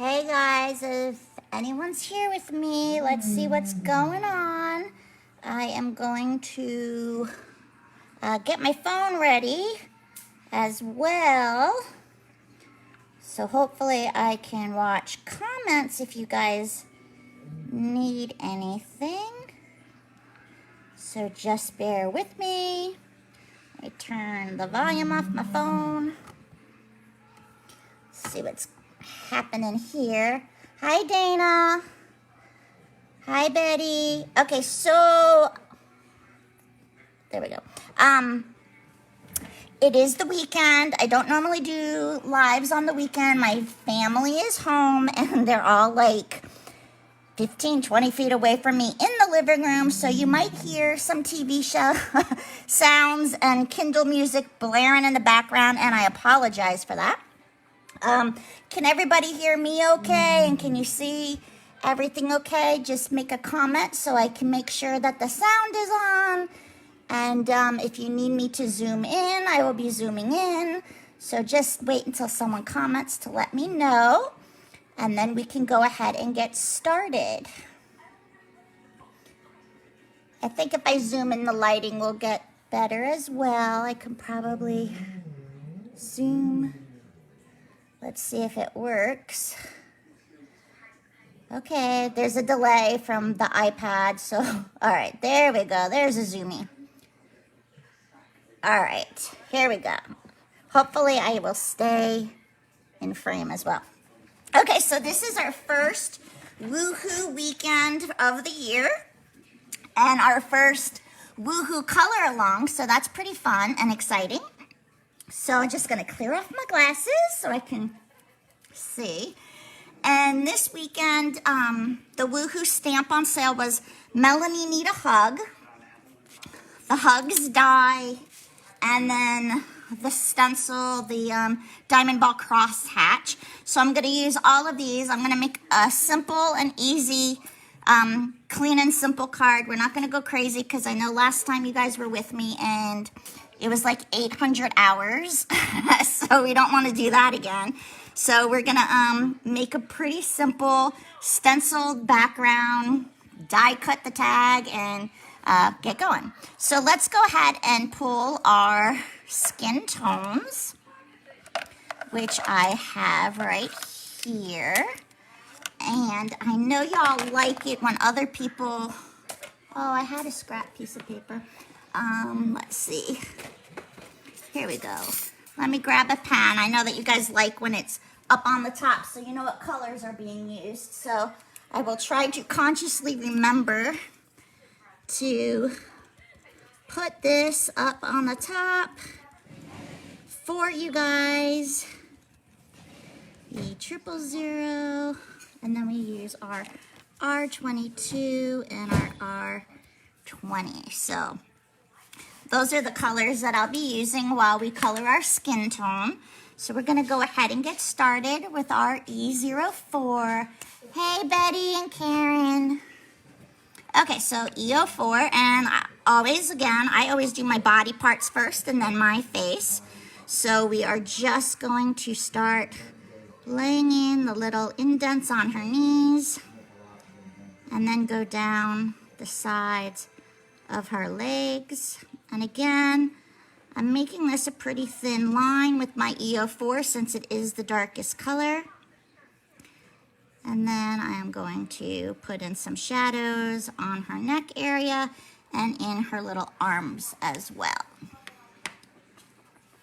Hey guys, if anyone's here with me, let's see what's going on. I am going to get my phone ready as well. So hopefully I can watch comments if you guys need anything. So just bear with me. I turn the volume off my phone. See what's happening here. Hi Dana. Hi Betty. Okay, so there we go. It is the weekend. I don't normally do lives on the weekend. My family is home and they're all like 15, 20 feet away from me in the living room. So you might hear some TV show sounds and Kindle music blaring in the background, and I apologize for that. Can everybody hear me okay? And can you see everything okay? Just make a comment so I can make sure that the sound is on. And if you need me to zoom in, I will be zooming in. So just wait until someone comments to let me know. And then we can go ahead and get started. I think if I zoom in, the lighting will get better as well. I can probably zoom. Let's see if it works. Okay, there's a delay from the iPad. So, all right, there we go. There's a zoomie. All right, here we go. Hopefully I will stay in frame as well. Okay, so this is our first Woohoo weekend of the year and our first Woohoo color along, so that's pretty fun and exciting. So I'm just gonna clear off my glasses so I can see. And this weekend, the Woohoo stamp on sale was Melanie Need a Hug, the Hugs Die, and then the stencil, the diamond ball cross hatch. So I'm going to use all of these. I'm going to make a simple and easy, clean and simple card. We're not going to go crazy because I know last time you guys were with me and it was like 800 hours. So we don't want to do that again. So we're going to make a pretty simple stenciled background, die cut the tag, and get going. So let's go ahead and pull our skin tones, which I have right here. And I know y'all like it when other people, oh, I had a scrap piece of paper. Let's see. Here we go. Let me grab a pen. I know that you guys like when it's up on the top, so you know what colors are being used. So I will try to consciously remember to put this up on the top for you guys. E000, and then we use our R22 and our R20. So those are the colors that I'll be using while we color our skin tone. So we're gonna go ahead and get started with our E04. Hey Betty and Karen. Okay, so E04, and I always do my body parts first and then my face. So we are just going to start laying in the little indents on her knees and then go down the sides of her legs. And again, I'm making this a pretty thin line with my E04 since it is the darkest color. And then I am going to put in some shadows on her neck area and in her little arms as well.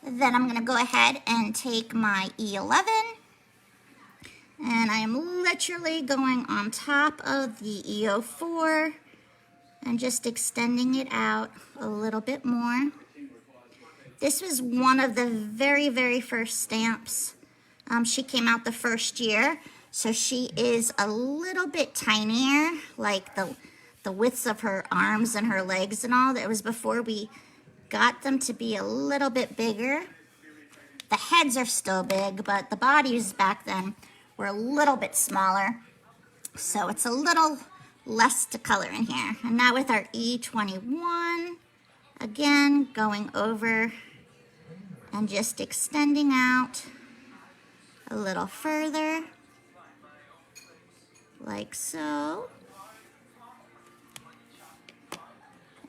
Then I'm going to go ahead and take my E11, and I am literally going on top of the E04 and just extending it out a little bit more. This was one of the very, very first stamps. She came out the first year. So she is a little bit tinier, like the widths of her arms and her legs and all. That was before we got them to be a little bit bigger. The heads are still big, but the bodies back then were a little bit smaller. So it's a little less to color in here. And now with our E21, again, going over and just extending out a little further. like so.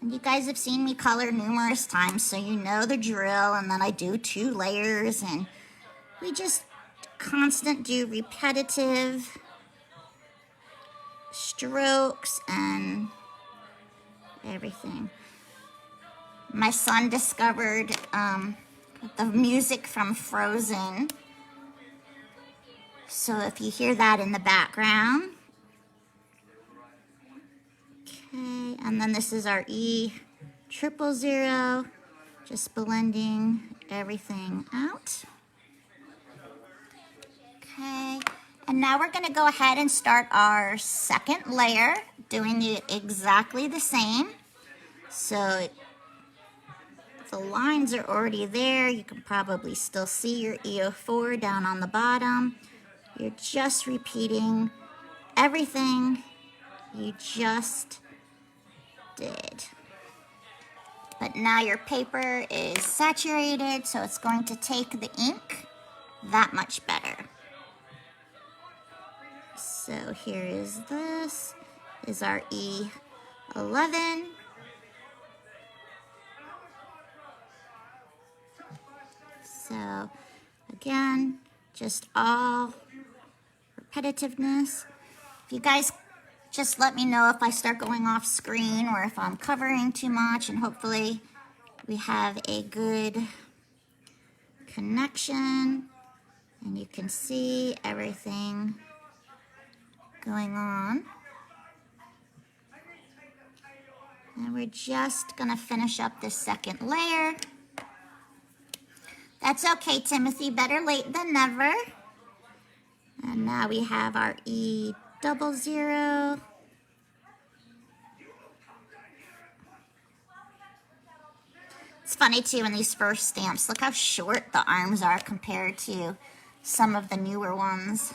And you guys have seen me color numerous times, so you know the drill. And then I do 2 layers, and we just do repetitive strokes and everything. My son discovered the music from Frozen. So if you hear that in the background. Okay, and then this is our E000, just blending everything out. Okay, and now we're gonna go ahead and start our second layer, doing it exactly the same. So the lines are already there. You can probably still see your EO4 down on the bottom. You're just repeating everything you just did. But now your paper is saturated, so it's going to take the ink that much better. So here is this, is our E11. So again, just all repetitiveness. If you guys just let me know if I start going off screen or if I'm covering too much, and hopefully we have a good connection and you can see everything going on. And we're just gonna finish up this second layer. That's okay, Timothy, better late than never. And now we have our E00. It's funny too in these first stamps, look how short the arms are compared to some of the newer ones.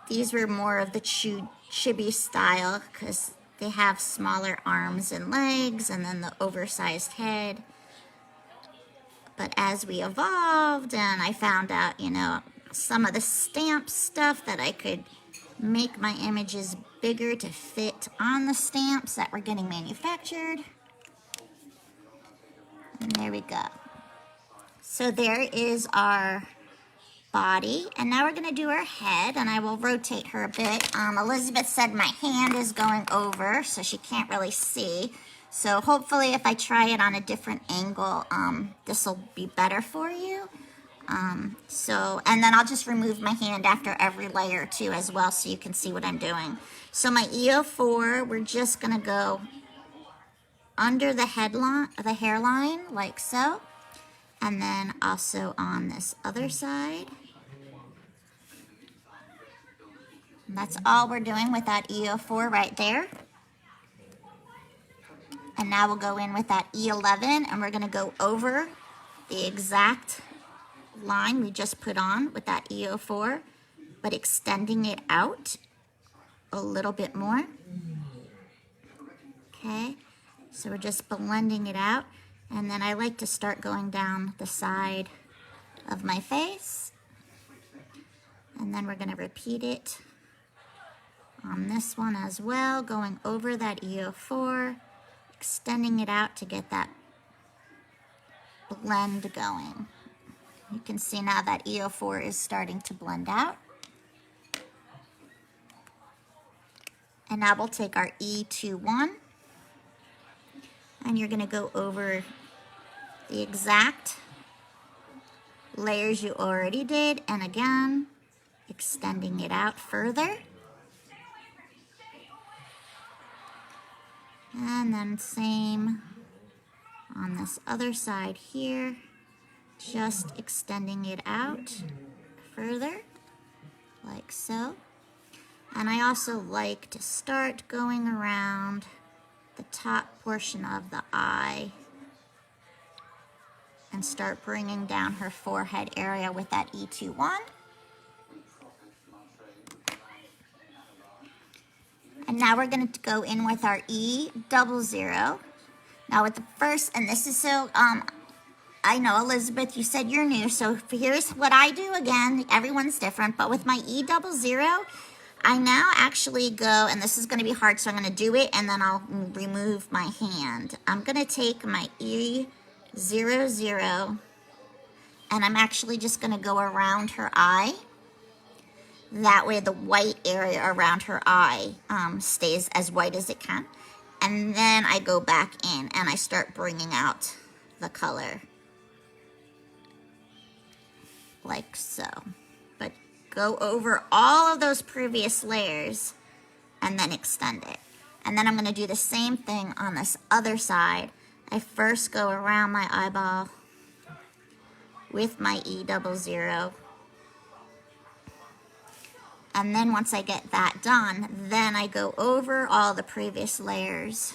These were more of the chibi style because they have smaller arms and legs and then the oversized head. But as we evolved and I found out, you know, some of the stamp stuff that I could make my images bigger to fit on the stamps that were getting manufactured. And there we go. So there is our body, and now we're gonna do her head, and I will rotate her a bit. Elizabeth said my hand is going over, so she can't really see. So hopefully if I try it on a different angle, this will be better for you. And then I'll just remove my hand after every layer too as well, so you can see what I'm doing. So my EO4, we're just gonna go under the hairline, like so. And then also on this other side. And that's all we're doing with that EO4 right there. And now we'll go in with that E11 and we're gonna go over the exact line we just put on with that EO4, but extending it out a little bit more. Okay, so we're just blending it out. And then I like to start going down the side of my face. And then we're gonna repeat it on this one as well, going over that EO4, extending it out to get that blend going. You can see now that EO4 is starting to blend out. And now we'll take our E21, and you're gonna go over the exact layers you already did, and again, extending it out further. And then same on this other side here, just extending it out further, like so. And I also like to start going around the top portion of the eye and start bringing down her forehead area with that E21. And now we're going to go in with our E00. Now with the first, and this is so, I know, Elizabeth, you said you're new, so here's what I do again. Everyone's different, but with my E00, I now actually go, and this is going to be hard, so I'm going to do it, and then I'll remove my hand. I'm going to take my E00, and I'm actually just going to go around her eye. That way the white area around her eye stays as white as it can. And then I go back in, and I start bringing out the color. Like so. But go over all of those previous layers and then extend it. And then I'm going to do the same thing on this other side. I first go around my eyeball with my E00. And then once I get that done, then I go over all the previous layers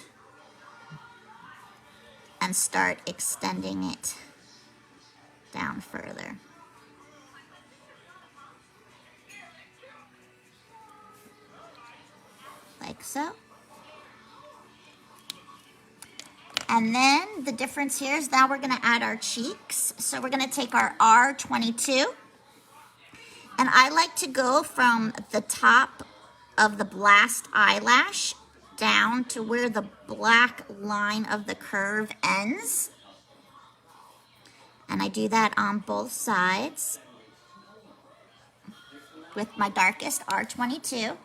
and start extending it down further. Like so. And then the difference here is now we're going to add our cheeks. So we're going to take our R22. And I like to go from the top of the blast eyelash down to where the black line of the curve ends. And I do that on both sides with my darkest R22.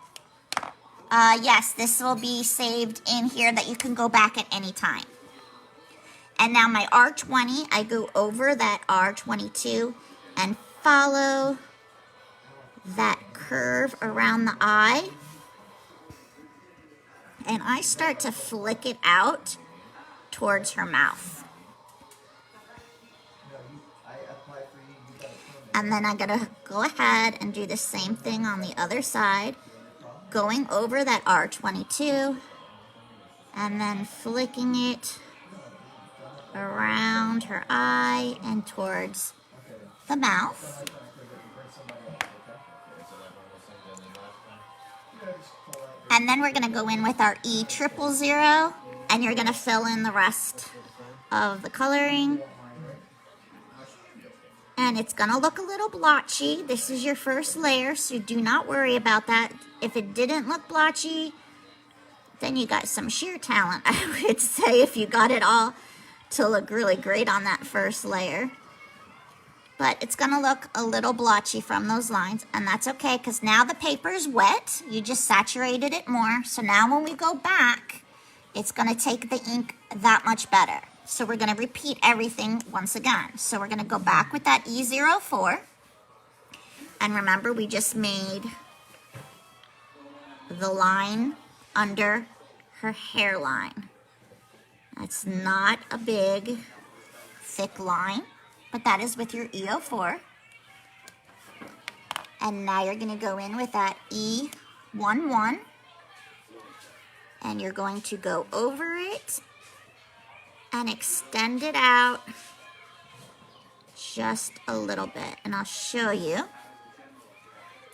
Yes, this will be saved in here that you can go back at any time. And now my R20, I go over that R22 and follow that curve around the eye. And I start to flick it out towards her mouth. And then I'm going to go ahead and do the same thing on the other side, going over that R22 and then flicking it around her eye and towards the mouth. And then we're going to go in with our E000, and you're going to fill in the rest of the coloring. And it's going to look a little blotchy. This is your first layer, so do not worry about that. If it didn't look blotchy, then you got some sheer talent, I would say, if you got it all to look really great on that first layer. But it's going to look a little blotchy from those lines, and that's okay, because now the paper is wet. You just saturated it more. So now when we go back, it's going to take the ink that much better. So we're going to repeat everything once again. So we're going to go back with that E04. And remember, we just made the line under her hairline. That's not a big, thick line, but that is with your E04. And now you're going to go in with that E11, and you're going to go over it and extend it out just a little bit. And I'll show you.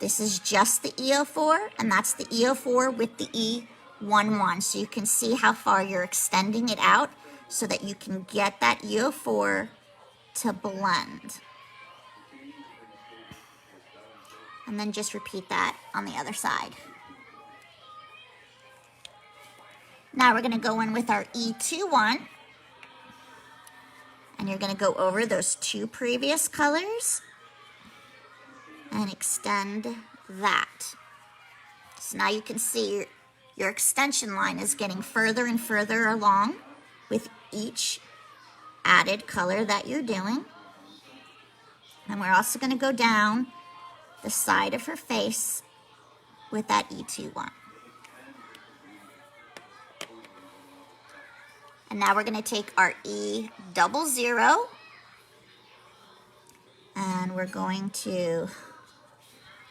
This is just the E04, and that's the E04 with the E11. So you can see how far you're extending it out so that you can get that E04 to blend. And then just repeat that on the other side. Now we're going to go in with our E21. And you're going to go over those two previous colors and extend that. So now you can see your extension line is getting further and further along with each added color that you're doing. And we're also going to go down the side of her face with that E21. And now we're going to take our E00, and we're going to,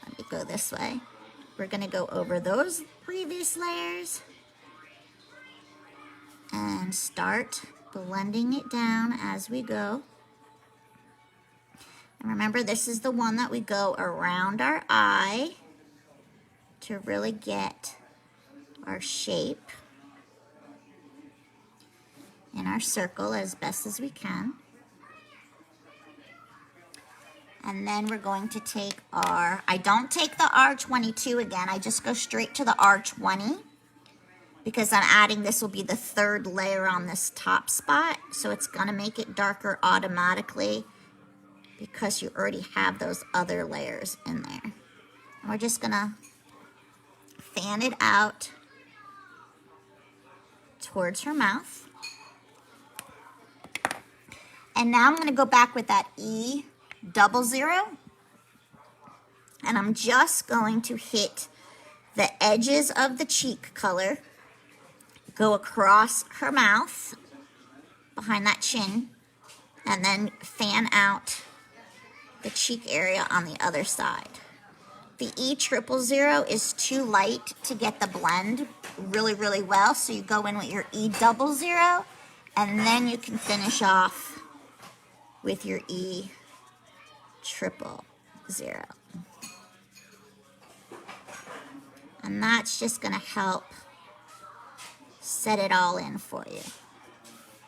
let me go this way. We're going to go over those previous layers and start blending it down as we go. And remember, this is the one that we go around our eye to really get our shape in our circle as best as we can. And then we're going to take I don't take the R22 again, I just go straight to the R20 because I'm adding, this will be the third layer on this top spot, so it's gonna make it darker automatically because you already have those other layers in there. And we're just gonna fan it out towards her mouth. And now I'm gonna go back with that E00, and I'm just going to hit the edges of the cheek color, go across her mouth, behind that chin, and then fan out the cheek area on the other side. The E000 is too light to get the blend really, really well, so you go in with your E00, and then you can finish off with your E000. And that's just gonna help set it all in for you.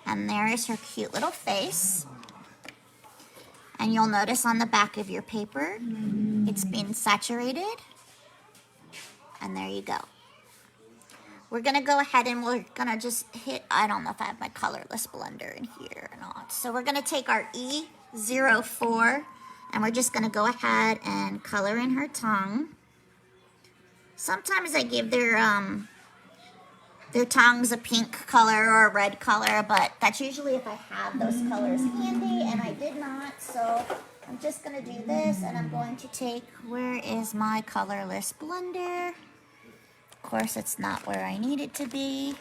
And there is her cute little face. And you'll notice on the back of your paper, it's been saturated. And there you go. We're gonna go ahead and we're gonna just hit, I don't know if I have my colorless blender in here or not. So we're gonna take our E04 and we're just gonna go ahead and color in her tongue. Sometimes I give their tongues a pink color or a red color, but that's usually if I have those colors handy, and I did not, so I'm just gonna do this, and I'm going to take, where is my colorless blender? Of course, it's not where I need it to be.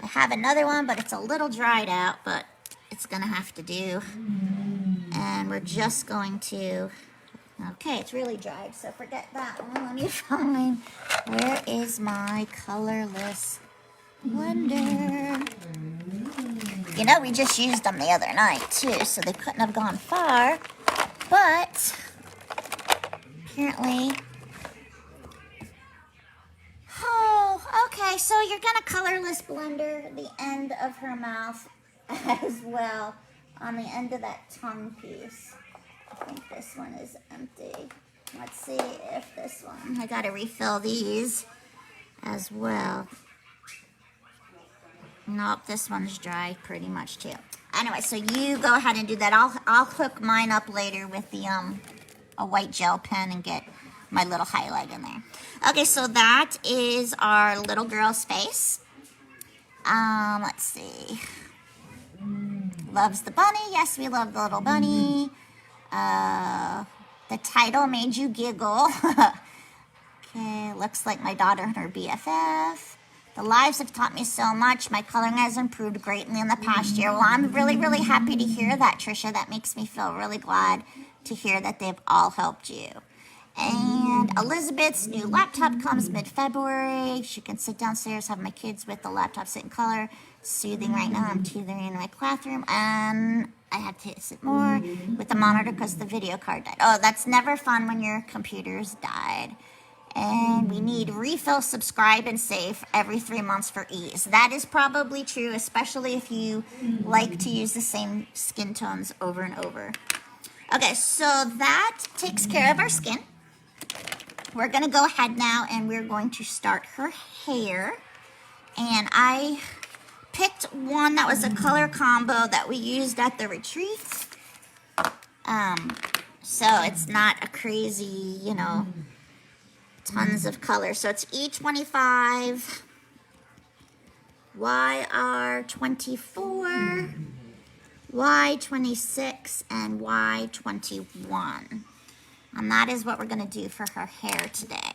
I have another one, but it's a little dried out, but it's gonna have to do. And we're just going to, okay, it's really dried, so forget that one. Let me find, where is my colorless blender? You know, we just used them the other night, too, so they couldn't have gone far, but apparently, oh, okay, so you're gonna colorless blender the end of her mouth as well, on the end of that tongue piece. I think this one is empty. Let's see if this one, I gotta refill these as well. Nope, this one's dry pretty much too. Anyway, so you go ahead and do that. I'll hook mine up later with the a white gel pen and get my little highlight in there. Okay, so that is our little girl's face. Let's see. Loves the bunny. Yes, we love the little bunny. The title made you giggle. Okay, looks like my daughter and her BFF. The lives have taught me so much. My coloring has improved greatly in the past year. Well, I'm really, really happy to hear that, Trisha. That makes me feel really glad to hear that they've all helped you. And Elizabeth's new laptop comes mid-February. She can sit downstairs, have my kids with the laptop, sit and color. Soothing right now. I'm teething in my classroom. And I had to sit more with the monitor because the video card died. Oh, that's never fun when your computer's died. And we need refill, subscribe, and save every 3 months for ease. That is probably true, especially if you like to use the same skin tones over and over. Okay, so that takes care of our skin. We're going to go ahead now and we're going to start her hair. And I picked one that was a color combo that we used at the retreat. So it's not a crazy, you know, tons of color. So it's E25, YR24, Y26, and Y21. And that is what we're going to do for her hair today.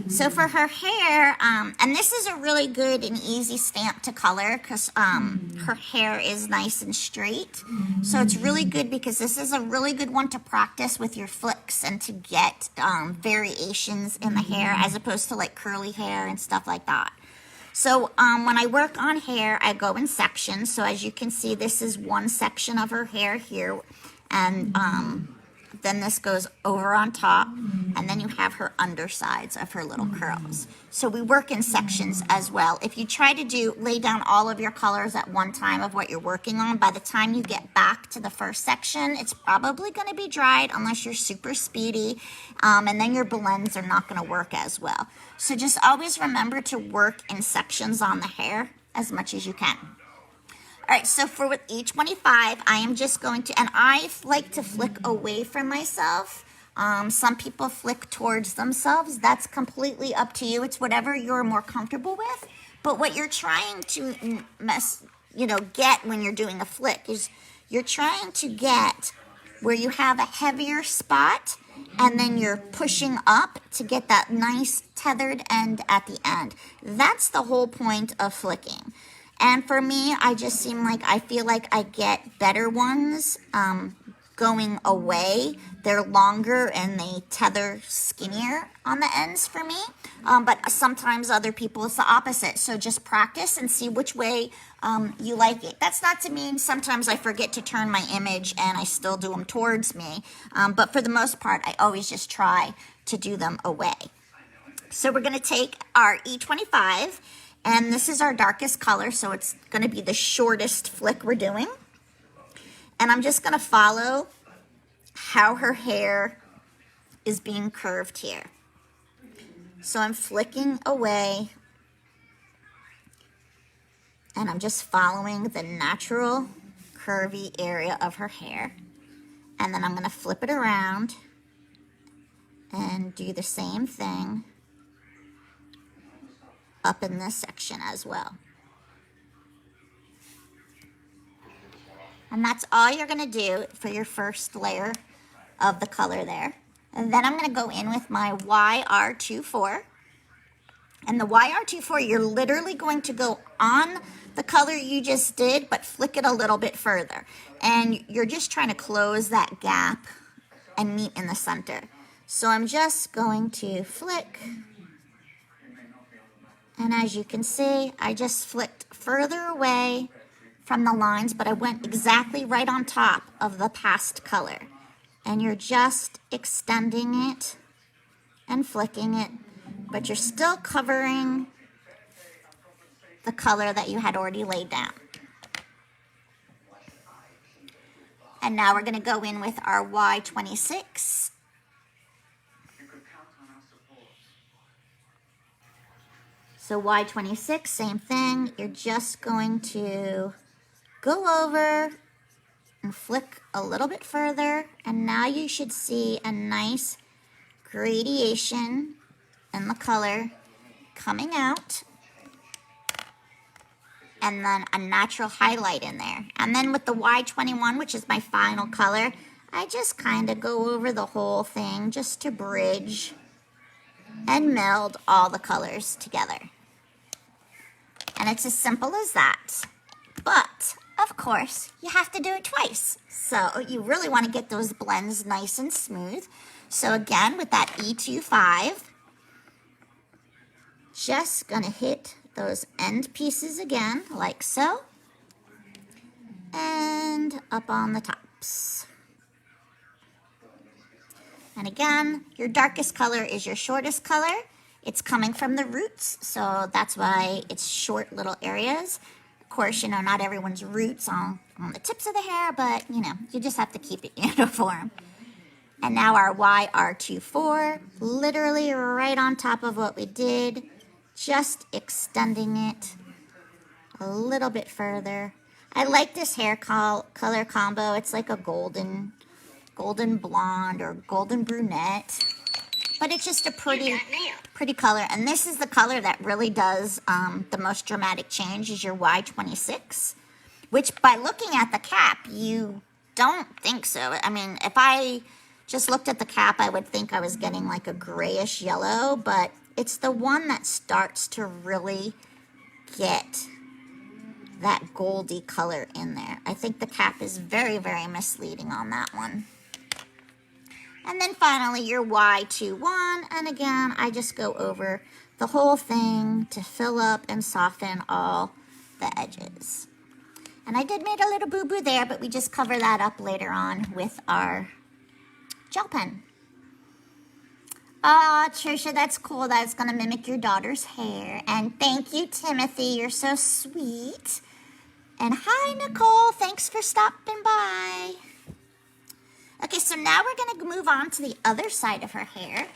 So for her hair, and this is a really good and easy stamp to color because her hair is nice and straight. So it's really good because this is a really good one to practice with your flicks and to get variations in the hair as opposed to like curly hair and stuff like that. So when I work on hair, I go in sections. So as you can see, this is one section of her hair here. And then this goes over on top, and then you have her undersides of her little curls. So we work in sections as well. If you try to lay down all of your colors at one time of what you're working on, by the time you get back to the first section, it's probably going to be dried unless you're super speedy, and then your blends are not going to work as well. So just always remember to work in sections on the hair as much as you can. All right, so for with E25, I am just going to, and I like to flick away from myself. Some people flick towards themselves. That's completely up to you. It's whatever you're more comfortable with. But what you're trying to get when you're doing a flick is you're trying to get where you have a heavier spot, and then you're pushing up to get that nice tethered end at the end. That's the whole point of flicking. And for me, I feel like I get better ones going away. They're longer and they tether skinnier on the ends for me. But sometimes other people, it's the opposite. So just practice and see which way you like it. That's not to mean sometimes I forget to turn my image and I still do them towards me. But for the most part, I always just try to do them away. So we're going to take our E25. And this is our darkest color, so it's going to be the shortest flick we're doing. And I'm just going to follow how her hair is being curved here. So I'm flicking away, and I'm just following the natural curvy area of her hair. And then I'm going to flip it around and do the same thing up in this section as well. And that's all you're going to do for your first layer of the color there. And then I'm going to go in with my YR24. And the YR24, you're literally going to go on the color you just did, but flick it a little bit further. And you're just trying to close that gap and meet in the center. So I'm just going to flick. And as you can see, I just flicked further away from the lines, but I went exactly right on top of the past color. And you're just extending it and flicking it, but you're still covering the color that you had already laid down. And now we're going to go in with our Y26. So Y26, same thing. You're just going to go over and flick a little bit further. And now you should see a nice gradation in the color coming out. And then a natural highlight in there. And then with the Y21, which is my final color, I just kind of go over the whole thing just to bridge and meld all the colors together. And it's as simple as that. But, of course, you have to do it twice. So you really want to get those blends nice and smooth. So again, with that E25, just going to hit those end pieces again, like so. And up on the tops. And again, your darkest color is your shortest color. It's coming from the roots, so that's why it's short little areas. Of course, not everyone's roots on the tips of the hair, but, you just have to keep it uniform. And now our YR24, literally right on top of what we did, just extending it a little bit further. I like this hair color combo. It's like a golden blonde or golden brunette. But it's just a pretty color. And this is the color that really does the most dramatic change is your Y26. Which by looking at the cap, you don't think so. I mean, if I just looked at the cap, I would think I was getting like a grayish yellow. But it's the one that starts to really get that goldy color in there. I think the cap is very, very misleading on that one. And then finally your Y21, and again, I just go over the whole thing to fill up and soften all the edges. And I did make a little boo-boo there, but we just cover that up later on with our gel pen. Oh, Trisha, that's cool. That's going to mimic your daughter's hair. And thank you, Timothy. You're so sweet. And hi, Nicole. Thanks for stopping by. Okay, so now we're going to move on to the other side of her hair.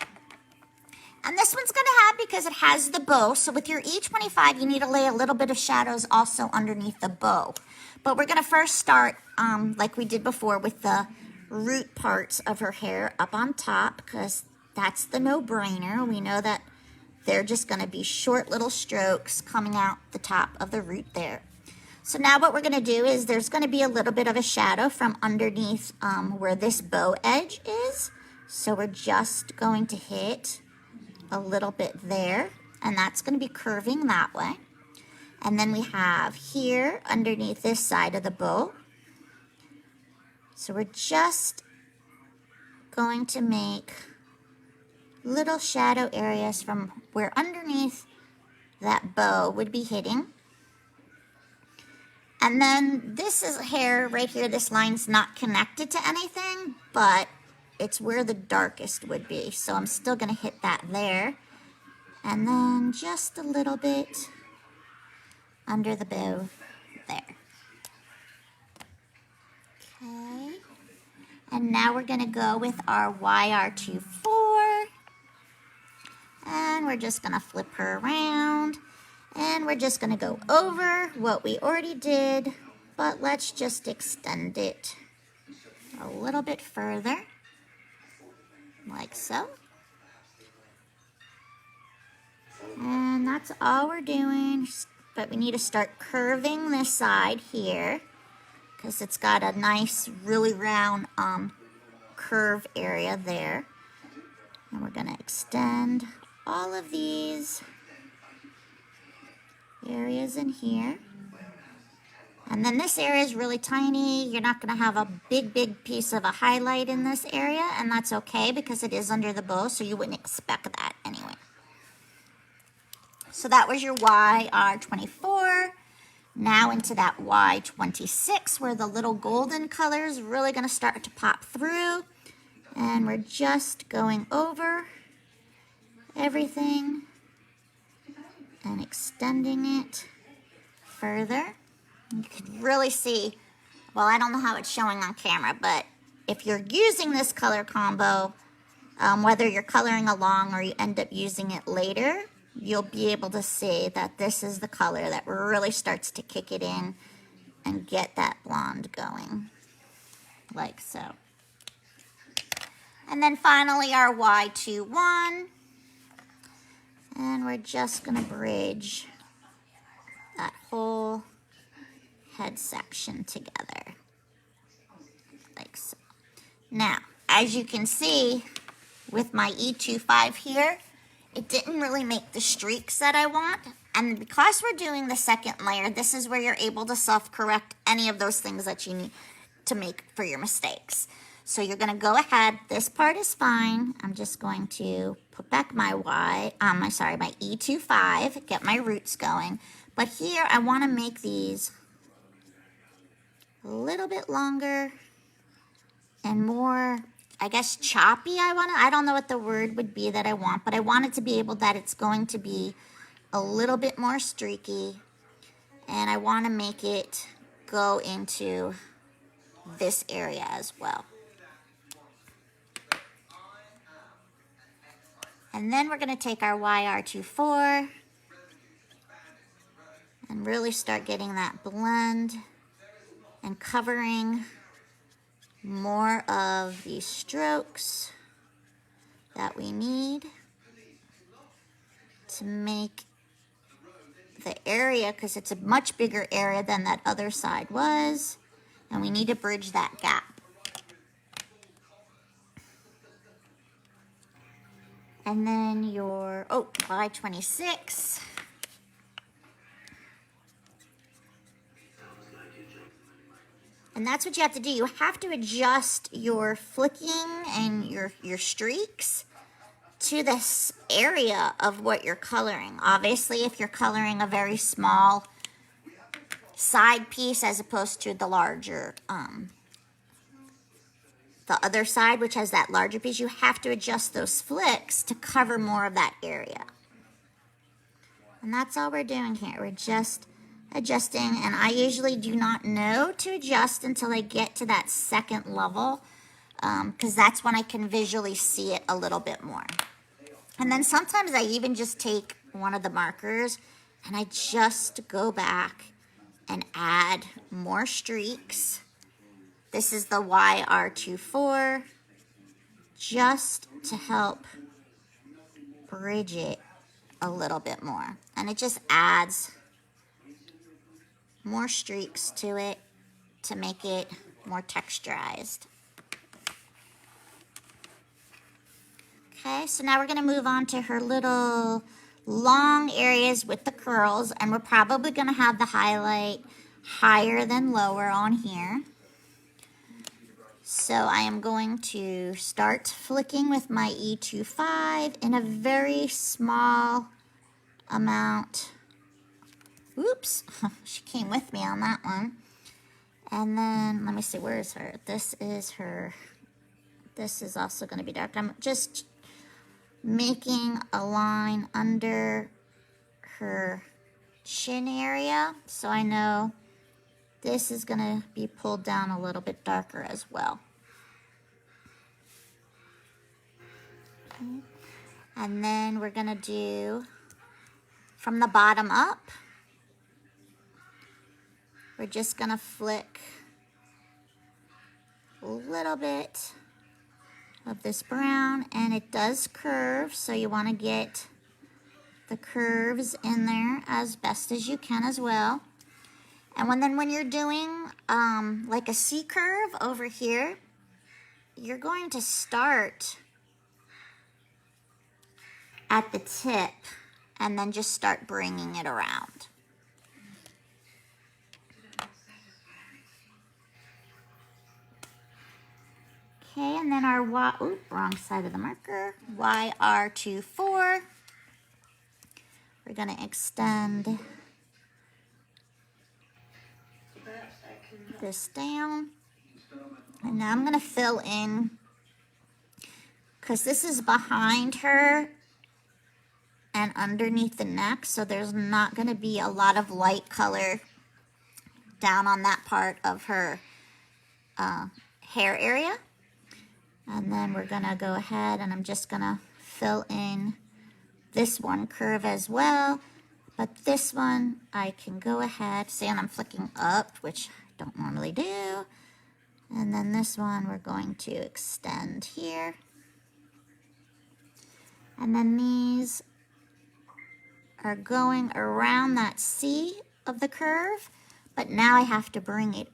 And this one's going to have, because it has the bow, so with your E25, you need to lay a little bit of shadows also underneath the bow. But we're going to first start, like we did before, with the root parts of her hair up on top, because that's the no-brainer. We know that they're just going to be short little strokes coming out the top of the root there. So now what we're going to do is there's going to be a little bit of a shadow from underneath where this bow edge is. So we're just going to hit a little bit there, and that's going to be curving that way. And then we have here underneath this side of the bow. So we're just going to make little shadow areas from where underneath that bow would be hitting. And then this is hair right here. This line's not connected to anything, but it's where the darkest would be. So I'm still going to hit that there. And then just a little bit under the bow there. Okay. And now we're going to go with our YR24. And we're just going to flip her around. And we're just going to go over what we already did. But let's just extend it a little bit further. Like so. And that's all we're doing. But we need to start curving this side here, because it's got a nice, really round curve area there. And we're going to extend all of these areas in here. And then this area is really tiny. You're not going to have a big piece of a highlight in this area, and that's okay because it is under the bow, so you wouldn't expect that anyway. So that was your YR24. Now into that Y26 where the little golden color is really going to start to pop through. And we're just going over everything and extending it further. You can really see, well, I don't know how it's showing on camera, but if you're using this color combo, whether you're coloring along or you end up using it later, you'll be able to see that this is the color that really starts to kick it in and get that blonde going, like so. And then finally our Y21, and we're just going to bridge that whole head section together, like so. Now, as you can see with my E25 here, it didn't really make the streaks that I want. And because we're doing the second layer, this is where you're able to self-correct any of those things that you need to make for your mistakes. So you're going to go ahead. This part is fine. I'm just going to put back my my E25, get my roots going. But here I want to make these a little bit longer and more, I guess, choppy. I don't know what the word would be that I want, but I want it to be able that it's going to be a little bit more streaky, and I want to make it go into this area as well. And then we're going to take our YR24 and really start getting that blend and covering more of these strokes that we need to make the area, because it's a much bigger area than that other side was, and we need to bridge that gap. And then your, Y26. And that's what you have to do. You have to adjust your flicking and your streaks to this area of what you're coloring. Obviously, if you're coloring a very small side piece as opposed to the larger the other side, which has that larger piece, you have to adjust those flicks to cover more of that area. And that's all we're doing here. We're just adjusting, and I usually do not know to adjust until I get to that second level, because that's when I can visually see it a little bit more. And then sometimes I even just take one of the markers and I just go back and add more streaks. This is the YR24, just to help bridge it a little bit more. And it just adds more streaks to it to make it more texturized. Okay, so now we're going to move on to her little long areas with the curls, and we're probably going to have the highlight higher than lower on here. So I am going to start flicking with my E25 in a very small amount. Oops, she came with me on that one. And then, let me see, where is her? This is her. This is also going to be dark. I'm just making a line under her chin area, so I know this is going to be pulled down a little bit darker as well. Okay. And then we're going to do from the bottom up. We're just going to flick a little bit of this brown, and it does curve, so you want to get the curves in there as best as you can as well. And when you're doing like a C curve over here, you're going to start at the tip and then just start bringing it around. Okay, and then our wrong side of the marker, YR24. We're going to extend this down. And now I'm going to fill in, because this is behind her and underneath the neck, so there's not going to be a lot of light color down on that part of her hair area. And then we're going to go ahead and I'm just going to fill in this one curve as well. But this one, I can go ahead, see, and I'm flicking up, which I don't normally do. And then this one, we're going to extend here. And then these are going around that C of the curve, but now I have to bring it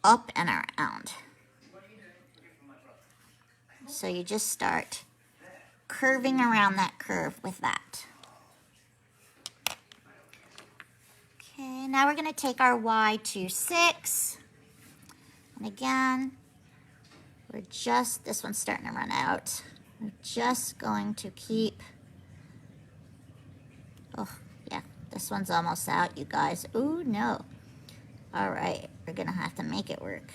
up and around. So you just start curving around that curve with that. Okay, now we're going to take our Y26. And again, this one's starting to run out. We're just going to keep, oh yeah, this one's almost out, you guys. Ooh, no. All right, we're going to have to make it work.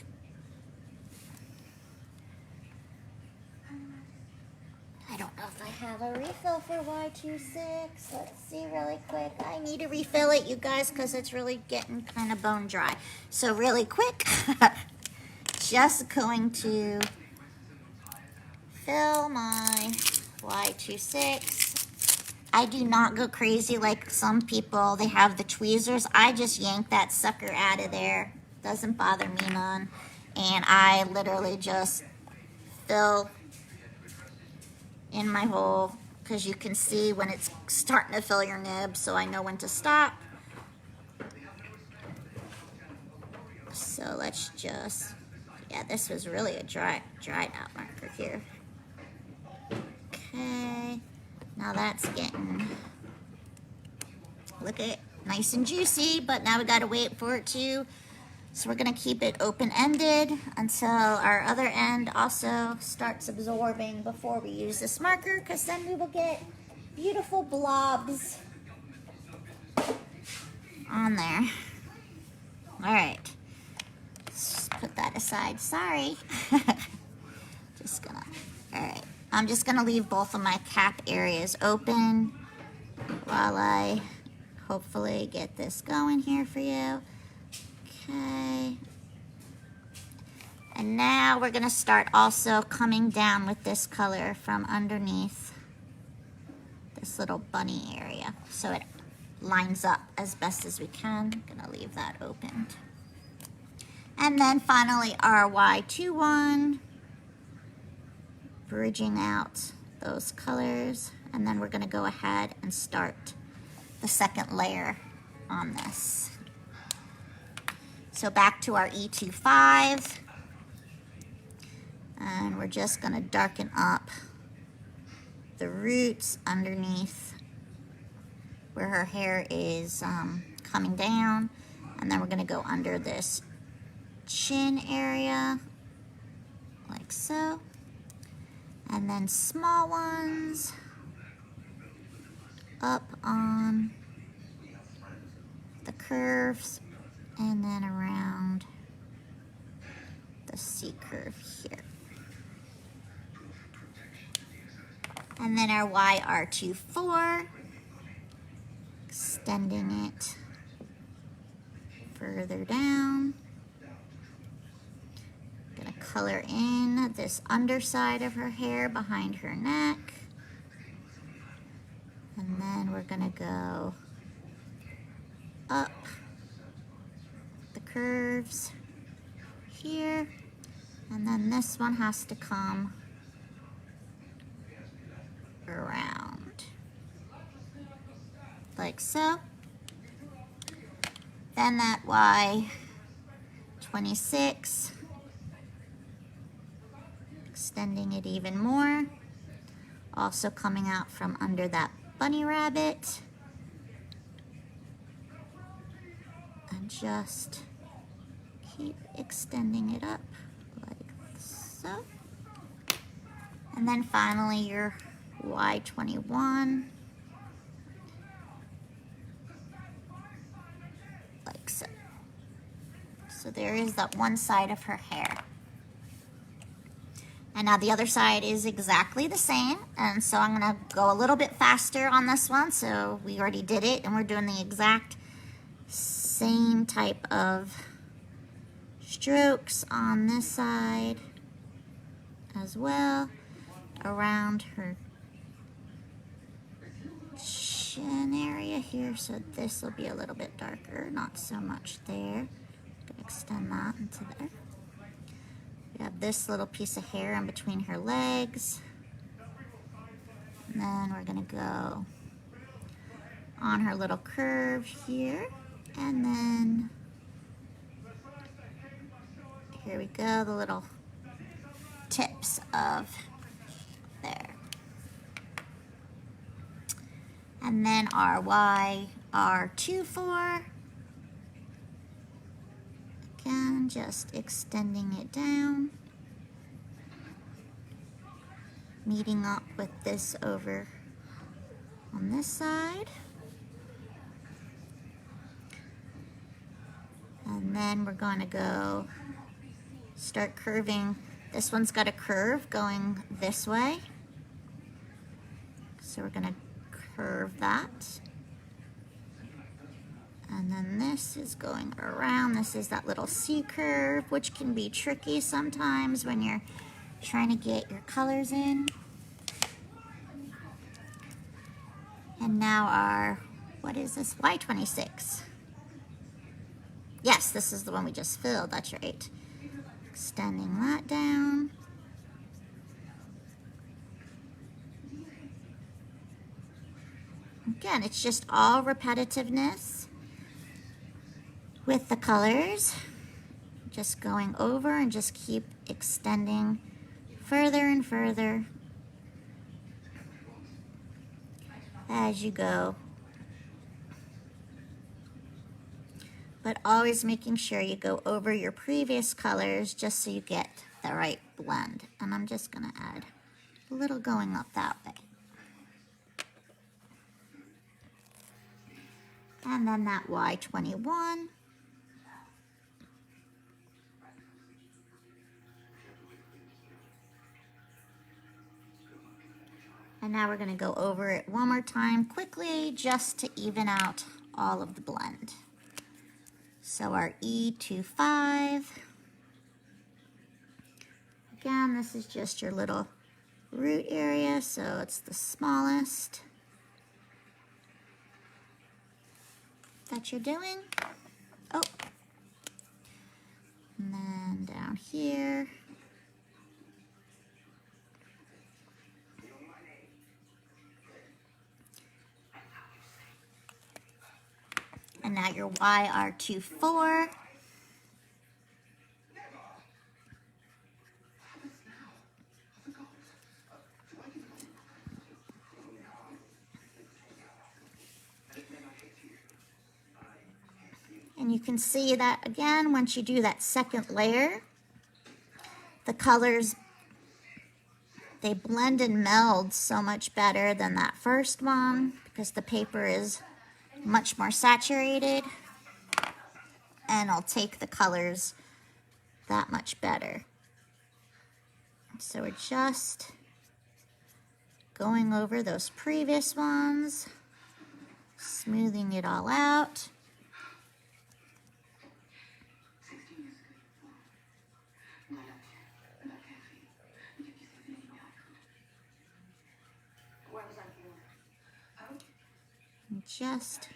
I don't know if I have a refill for Y26. Let's see really quick. I need to refill it, you guys, because it's really getting kind of bone dry. So really quick, just going to fill my Y26. I do not go crazy like some people. They have the tweezers. I just yank that sucker out of there. Doesn't bother me none. And I literally just fill in my hole, because you can see when it's starting to fill your nib, so I know when to stop. So let's just, yeah, this was really a dried out marker here. Okay, now that's getting, look at it, nice and juicy, but now we gotta wait for it to, so we're gonna keep it open-ended until our other end also starts absorbing before we use this marker, because then we will get beautiful blobs on there. All right, put that aside, sorry. Just gonna, all right. I'm just gonna leave both of my cap areas open while I hopefully get this going here for you. Okay. And now we're gonna start also coming down with this color from underneath this little bunny area so it lines up as best as we can. I'm gonna leave that open. And then finally our Y21, bridging out those colors. And then we're gonna go ahead and start the second layer on this. So back to our E25. And we're just gonna darken up the roots underneath where her hair is coming down. And then we're gonna go under this chin area, like so. And then small ones up on the curves and then around the C curve here. And then our YR24, extending it further down. Gonna color in this underside of her hair behind her neck. And then we're gonna go up the curves here. And then this one has to come around like so. Then that Y26, extending it even more, also coming out from under that bunny rabbit, and just keep extending it up like so. And then finally your Y21, like so. So there is that one side of her hair. And now the other side is exactly the same. And so I'm gonna go a little bit faster on this one. So we already did it and we're doing the exact same type of strokes on this side as well, around her chin area here. So this will be a little bit darker, not so much there. Gonna extend that into there. We have this little piece of hair in between her legs. And then we're gonna go on her little curve here. And then here we go, the little tips of there. And then our YR24. Again, just extending it down. Meeting up with this over on this side. And then we're going to go start curving. This one's got a curve going this way. So we're going to curve that. And then this is going around. This is that little C curve, which can be tricky sometimes when you're trying to get your colors in. And now our, what is this, Y26. Yes, this is the one we just filled, that's right. Extending that down. Again, it's just all repetitiveness with the colors. Just going over and just keep extending further and further as you go. But always making sure you go over your previous colors just so you get the right blend. And I'm just gonna add a little going up that way. And then that Y21. And now we're going to go over it one more time quickly just to even out all of the blend. So our E25. Again, this is just your little root area, so it's the smallest that you're doing. Oh, and then down here. And now your YR24. And you can see that again, once you do that second layer, the colors, they blend and meld so much better than that first one because the paper is much more saturated and it'll take the colors that much better. So we're just going over those previous ones, smoothing it all out. Just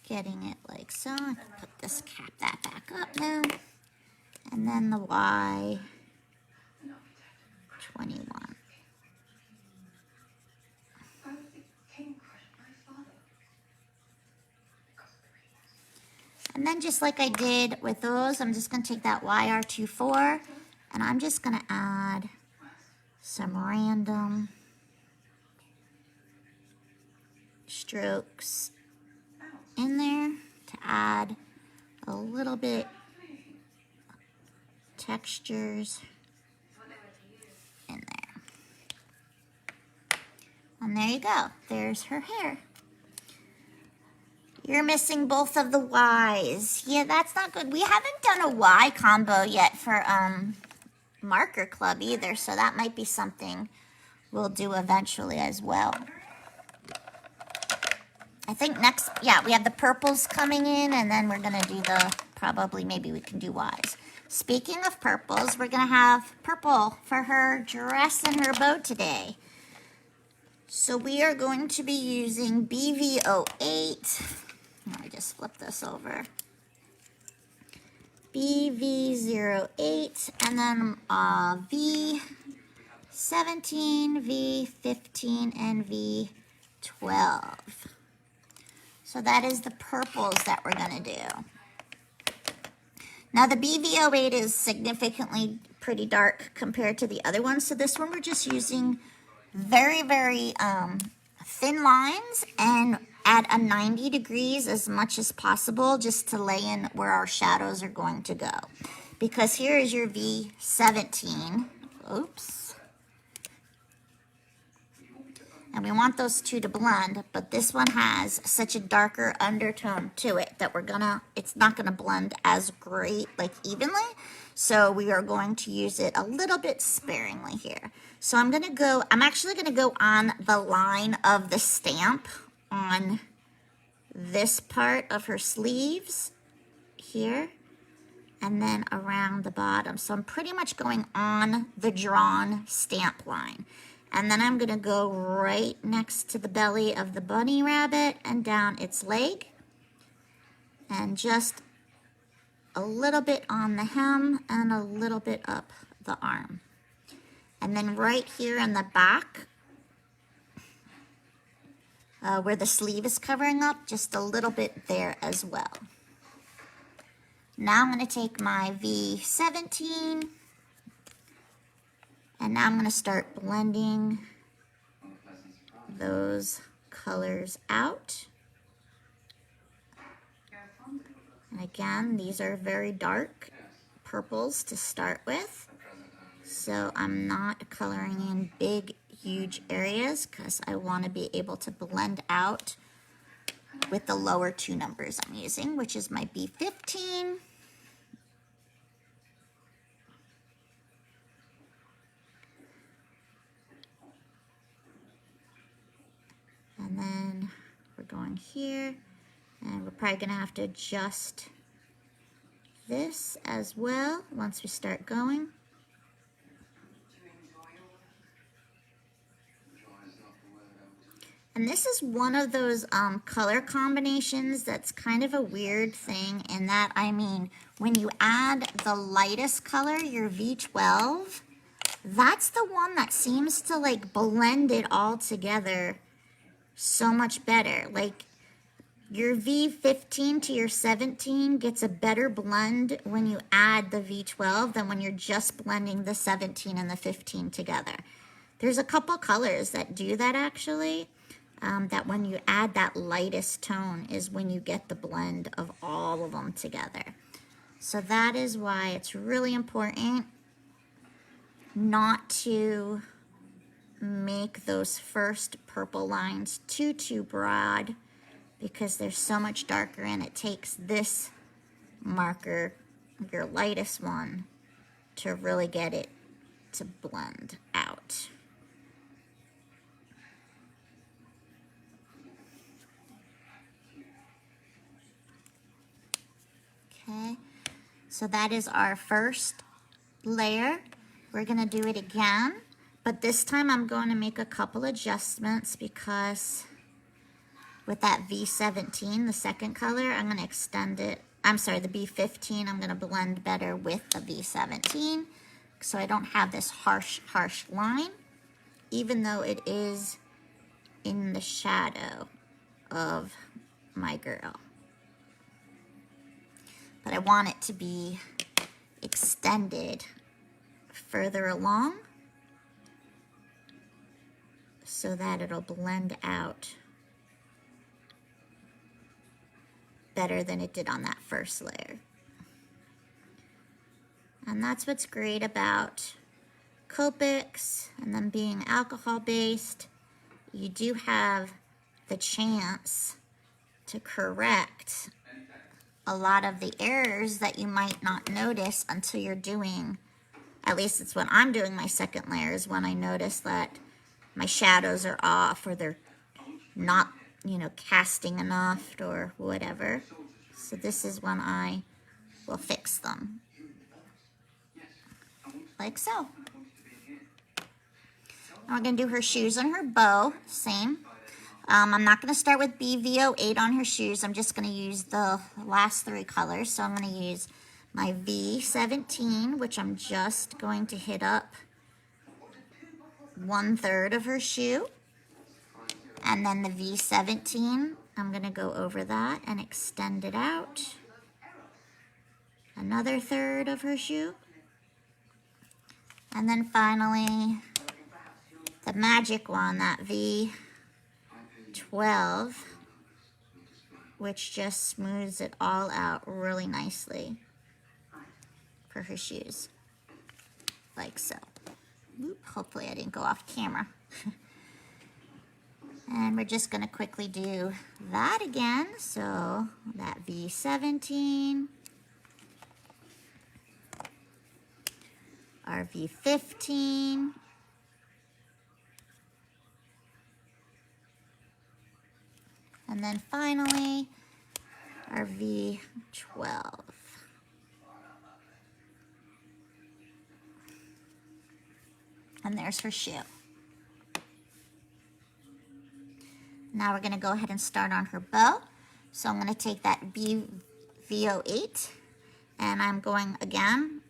getting it like so. I can put this cap that back up now. And then the Y21. And then just like I did with those, I'm just going to take that YR24 and I'm just going to add some random strokes in there to add a little bit textures in there. And there you go. There's her hair. You're missing both of the Y's. Yeah, that's not good. We haven't done a Y combo yet for Marker Club either, so that might be something we'll do eventually as well. I think next, yeah, we have the purples coming in, and then we're going to do the, probably maybe we can do Y's. Speaking of purples, we're going to have purple for her dress and her bow today. So we are going to be using BV08. Let me just flip this over. BV08 and then V17, V15, and V12. So that is the purples that we're going to do. Now the BV08 is significantly pretty dark compared to the other ones. So this one we're just using very, very thin lines and at a 90 degrees as much as possible just to lay in where our shadows are going to go. Because here is your V17. Oops. And we want those two to blend, but this one has such a darker undertone to it that it's not gonna blend as great, like evenly. So we are going to use it a little bit sparingly here. So I'm actually gonna go on the line of the stamp on this part of her sleeves here and then around the bottom. So I'm pretty much going on the drawn stamp line. And then I'm gonna go right next to the belly of the bunny rabbit and down its leg. And just a little bit on the hem and a little bit up the arm. And then right here in the back, where the sleeve is covering up, just a little bit there as well. Now I'm gonna take my V17, and now I'm gonna start blending those colors out. And again, these are very dark purples to start with. So I'm not coloring in big, huge areas because I want to be able to blend out with the lower two numbers I'm using, which is my B15 going here. And we're probably gonna have to adjust this as well once we start going. And this is one of those color combinations that's kind of a weird thing in that, I mean, when you add the lightest color, your V12, that's the one that seems to like blend it all together so much better. Like your V15 to your 17 gets a better blend when you add the V12 than when you're just blending the 17 and the 15 together. There's a couple colors that do that actually. That when you add that lightest tone is when you get the blend of all of them together. So that is why it's really important not to make those first purple lines too broad, because they're so much darker and it takes this marker, your lightest one, to really get it to blend out. Okay, so that is our first layer. We're gonna do it again, but this time I'm going to make a couple adjustments because with that V17, the second color, I'm gonna extend it. I'm sorry, the B15, I'm gonna blend better with the V17 so I don't have this harsh line, even though it is in the shadow of my girl. But I want it to be extended further along so that it'll blend out better than it did on that first layer. And that's what's great about Copics and them being alcohol based. You do have the chance to correct a lot of the errors that you might not notice until you're doing, at least it's when I'm doing my second layer, is when I notice that my shadows are off or they're not, you know, casting enough or whatever. So this is when I will fix them. Like so. And we're going to do her shoes and her bow, same. I'm not going to start with BV08 on her shoes. I'm just going to use the last three colors. So I'm going to use my V17, which I'm just going to hit up 1/3 of her shoe. And then the V17, I'm going to go over that and extend it out. Another 1/3 of her shoe. And then finally, the magic one, that V12, which just smooths it all out really nicely for her shoes, like so. Oop, hopefully I didn't go off camera. And we're just going to quickly do that again. So that V17, our V15, and then finally our V12. And there's her shoe. Now we're going to go ahead and start on her bow. So I'm going to take that V08 and I'm going again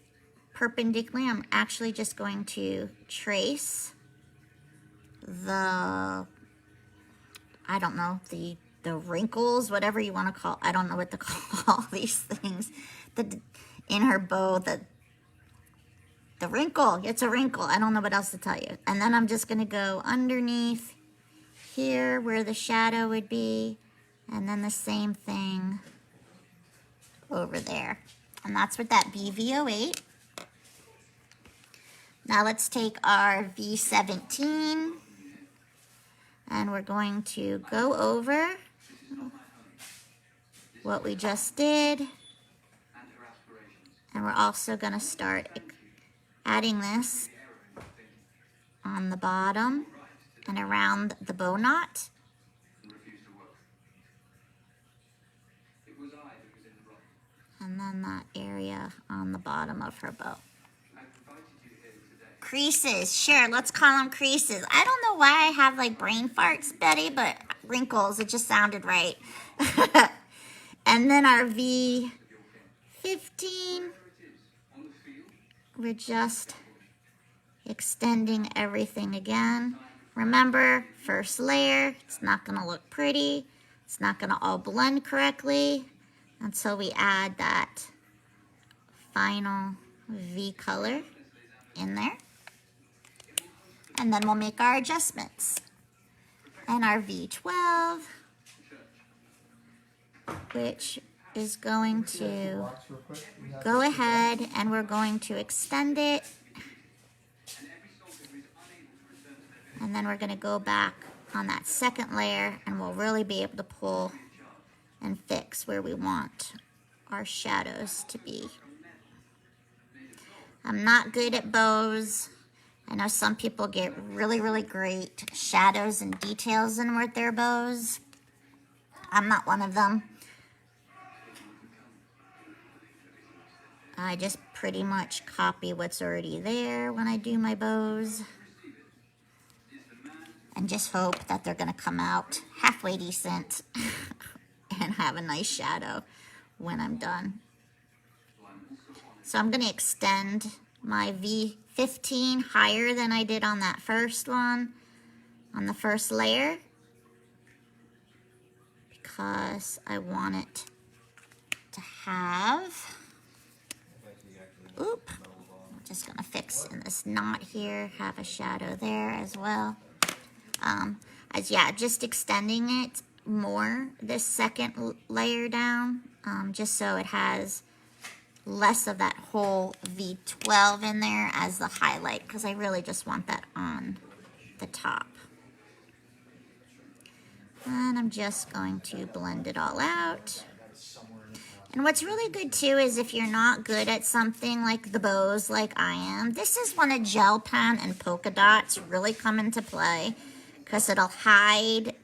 perpendicularly. I'm actually just going to trace the, I don't know, the wrinkles, whatever you want to call, I don't know what to call these things. In her bow, the wrinkle, it's a wrinkle. I don't know what else to tell you. And then I'm just going to go underneath here where the shadow would be, and then the same thing over there. And that's with that BV08. Now let's take our V17 and we're going to go over what we just did. And we're also going to start adding this on the bottom and around the bow knot. And then that area on the bottom of her bow. Creases, sure, let's call them creases. I don't know why I have like brain farts, Betty, but wrinkles, it just sounded right. And then our V15, we're just extending everything again. Remember, first layer, it's not gonna look pretty. It's not gonna all blend correctly until we add that final V color in there. And then we'll make our adjustments. And our V12, which is going to go ahead and we're going to extend it. And then we're going to go back on that second layer and we'll really be able to pull and fix where we want our shadows to be. I'm not good at bows. I know some people get really, really great shadows and details in with their bows. I'm not one of them. I just pretty much copy what's already there when I do my bows. And just hope that they're gonna come out halfway decent and have a nice shadow when I'm done. So I'm gonna extend my V15 higher than I did on that first one, on the first layer, because I want it to have, I'm just gonna fix in this knot here, have a shadow there as well. Just extending it more, this second layer down, just so it has less of that whole V12 in there as the highlight, because I really just want that on the top. And I'm just going to blend it all out. And what's really good too is if you're not good at something like the bows like I am, this is when a gel pen and polka dots really come into play, because it'll hide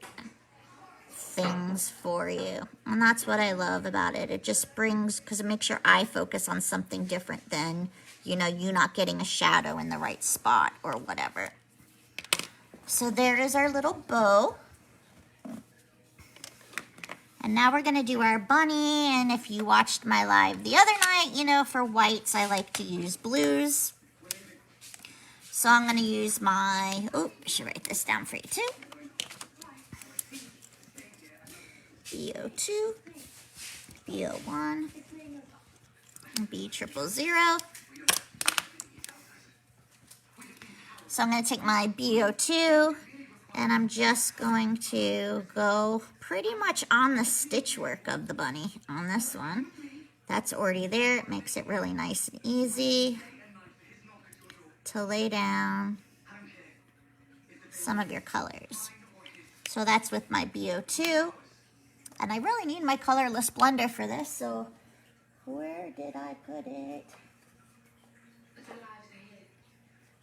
things for you. And that's what I love about it. It just brings, because it makes your eye focus on something different than, you know, you not getting a shadow in the right spot or whatever. So there is our little bow. And now we're gonna do our bunny. And if you watched my live the other night, you know, for whites, I like to use blues. So I'm gonna use my, I should write this down for you too. B02, B01, and B000. So I'm going to take my B02 and I'm just going to go pretty much on the stitch work of the bunny on this one. That's already there. It makes it really nice and easy to lay down some of your colors. So that's with my B02. And I really need my colorless blender for this, so where did I put it?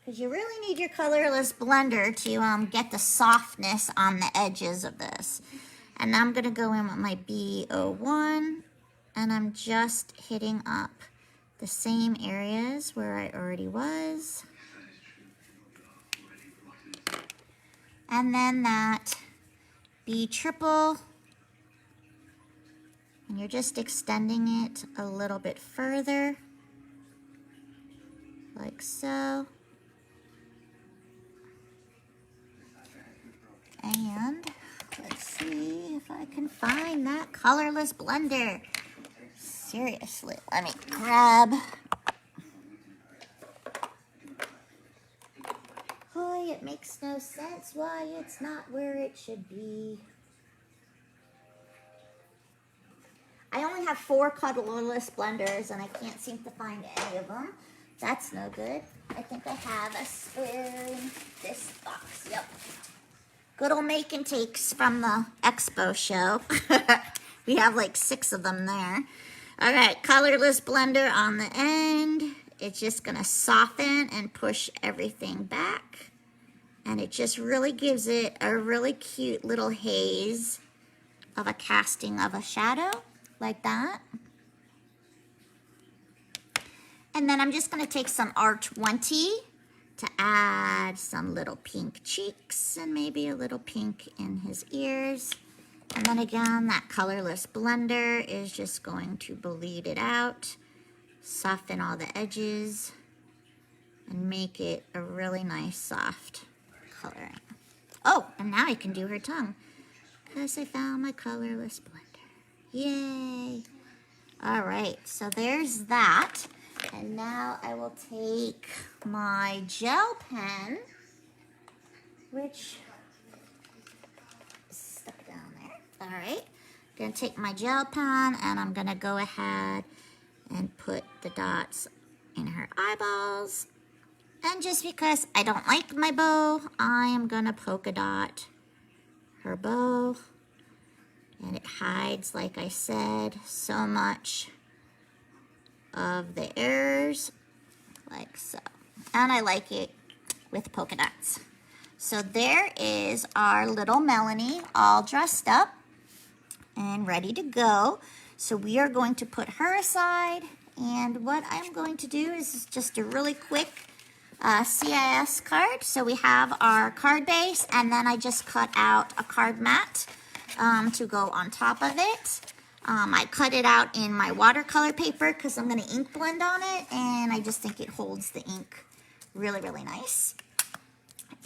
Because you really need your colorless blender to get the softness on the edges of this. And now I'm going to go in with my B01, and I'm just hitting up the same areas where I already was. And then that B triple. And you're just extending it a little bit further, like so. And let's see if I can find that colorless blender. Seriously, let me grab. Oh, it makes no sense why it's not where it should be. I only have 4 colorless blenders and I can't seem to find any of them. That's no good. I think I have a spare in this box. Yep. Good old make and takes from the expo show. We have like 6 of them there. All right, colorless blender on the end. It's just gonna soften and push everything back. And it just really gives it a really cute little haze of a casting of a shadow. Like that. And then I'm just gonna take some R20 to add some little pink cheeks and maybe a little pink in his ears. And then again, that colorless blender is just going to bleed it out, soften all the edges, and make it a really nice soft coloring. Oh, and now I can do her tongue because I found my colorless blender. Yay! All right, so there's that. And now I will take my gel pen, which is stuck down there. All right, gonna take my gel pen and I'm gonna go ahead and put the dots in her eyeballs. And just because I don't like my bow, I am gonna polka dot her bow. And it hides, like I said, so much of the errors, like so. And I like it with polka dots. So there is our little Melanie all dressed up and ready to go. So we are going to put her aside, and what I'm going to do is just a really quick CIS card. So we have our card base, and then I just cut out a card mat to go on top of it. I cut it out in my watercolor paper because I'm going to ink blend on it, and I just think it holds the ink really, really nice.